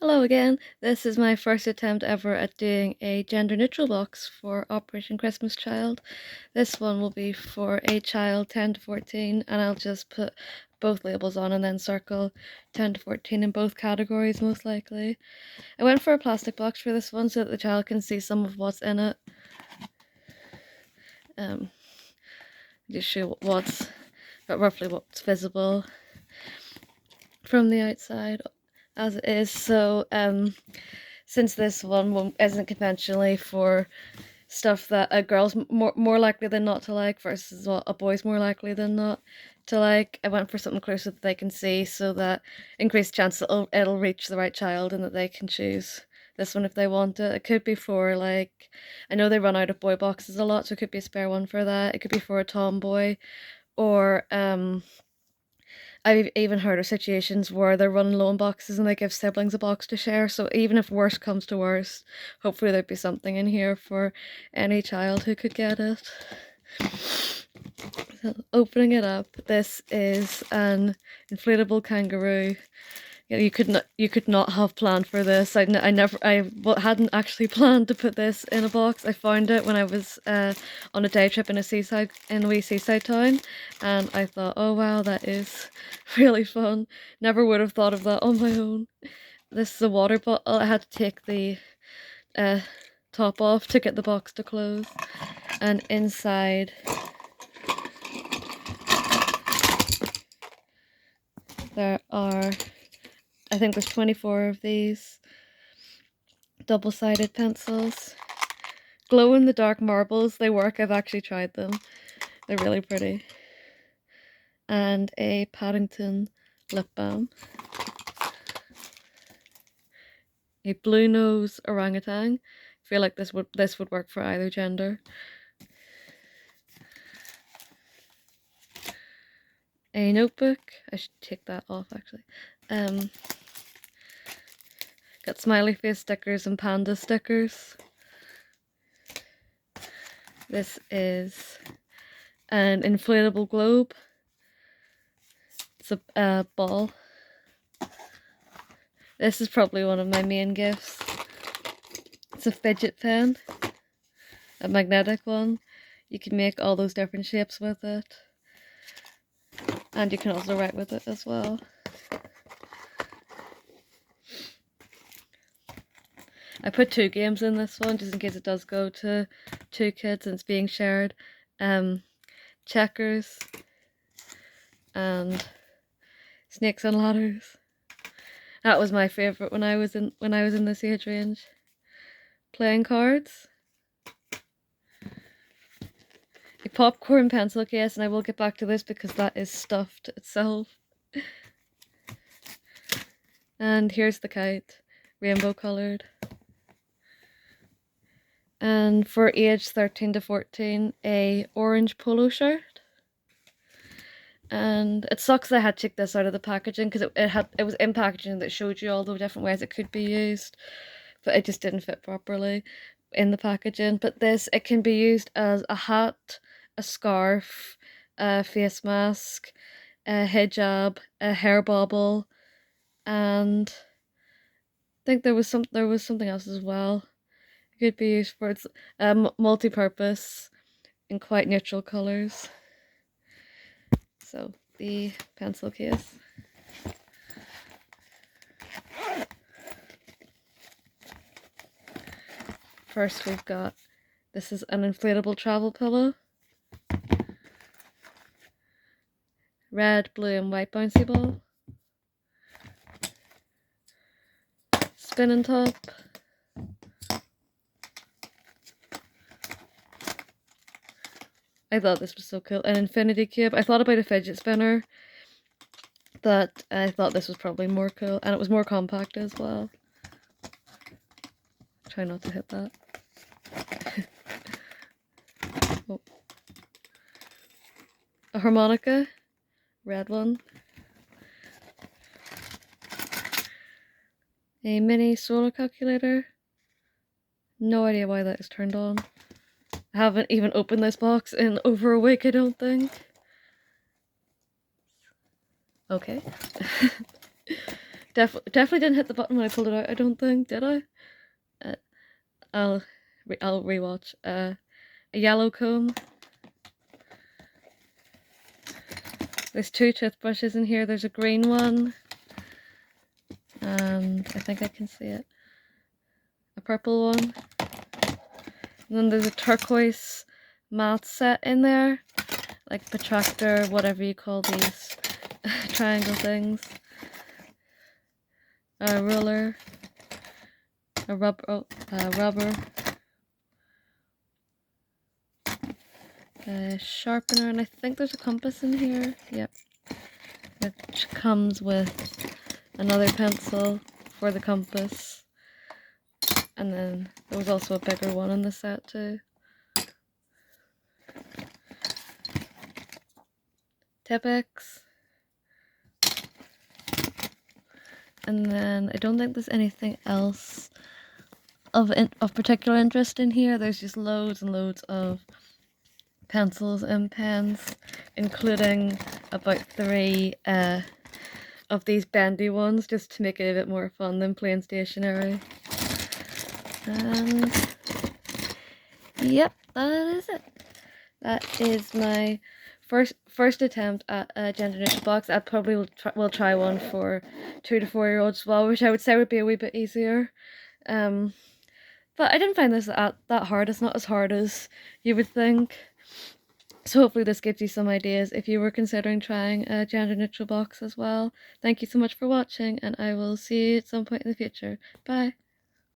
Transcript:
Hello again. This is my first attempt ever at doing a gender neutral box for Operation Christmas Child. This one will be for a child 10 to 14, and I'll just put both labels on and then circle 10 to 14 in both categories most likely. I went for a plastic box for this one so that the child can see some of what's in it. Just show roughly what's visible from the outside as it is. So since this one isn't conventionally for stuff that a girl's more likely than not to like versus what a boy's more likely than not to like, I went for something closer that they can see so that increased chance it'll reach the right child and that they can choose this one if they want it. It could be for, like, I know they run out of boy boxes a lot, so it could be a spare one for that. It could be for a tomboy, or I've even heard of situations where they're running low on boxes and they give siblings a box to share. So even if worst comes to worst, hopefully there'd be something in here for any child who could get it. So opening it up, this is an inflatable kangaroo. You could not have planned for this. I hadn't actually planned to put this in a box. I found it when I was on a day trip in a wee seaside town, and I thought, oh wow, that is really fun. Never would have thought of that on my own. This is a water bottle. I had to take the top off to get the box to close, and inside there are, I think there's 24 of these double-sided pencils. Glow-in-the-dark marbles, they work. I've actually tried them. They're really pretty. And a Paddington lip balm. A blue nose orangutan. I feel like this would work for either gender. A notebook. I should take that off actually. Got smiley face stickers and panda stickers. This is an inflatable globe. It's a ball. This is probably one of my main gifts. It's a fidget pen, a magnetic one. You can make all those different shapes with it. And you can also write with it as well. I put 2 games in this one just in case it does go to 2 kids and it's being shared. Checkers and snakes and ladders. That was my favourite when I was in this age range. Playing cards. A popcorn pencil case, and I will get back to this because that is stuffed itself. And here's the kite, rainbow coloured. And for age 13 to 14, a orange polo shirt. And it sucks I had to take this out of the packaging because it was in packaging that showed you all the different ways it could be used, but it just didn't fit properly in the packaging. But this, it can be used as a hat, a scarf, a face mask, a hijab, a hair bobble, and I think there was something else as well. It could be used for its multi-purpose in quite neutral colors. So the pencil case. First we've got, this is an inflatable travel pillow. Red, blue and white bouncy ball. Spinning top. I thought this was so cool. An infinity cube. I thought about a fidget spinner, but I thought this was probably more cool, and it was more compact as well. Try not to hit that. Oh. A harmonica, red one. A mini solar calculator. No idea why that is turned on. I haven't even opened this box in over a week, I don't think. Okay. Definitely didn't hit the button when I pulled it out, I don't think, did I? Uh, I'll rewatch. A yellow comb. There's 2 toothbrushes in here. There's a green one, and I think I can see it. A purple one. And then there's a turquoise matte set in there, like protractor, whatever you call these triangle things. A ruler, a rubber, a sharpener, and I think there's a compass in here. Yep, which comes with another pencil for the compass. And then there was also a bigger one in the set too. Tipex. And then I don't think there's anything else of particular interest in here. There's just loads and loads of pencils and pens, including about 3 of these bendy ones, just to make it a bit more fun than plain stationery. And yep, that is it. That is my first attempt at a gender neutral box. I probably will try one for 2 to 4 year olds as well, which I would say would be a wee bit easier. But I didn't find this that hard. It's not as hard as you would think. So hopefully this gives you some ideas if you were considering trying a gender neutral box as well. Thank you so much for watching, and I will see you at some point in the future. Bye!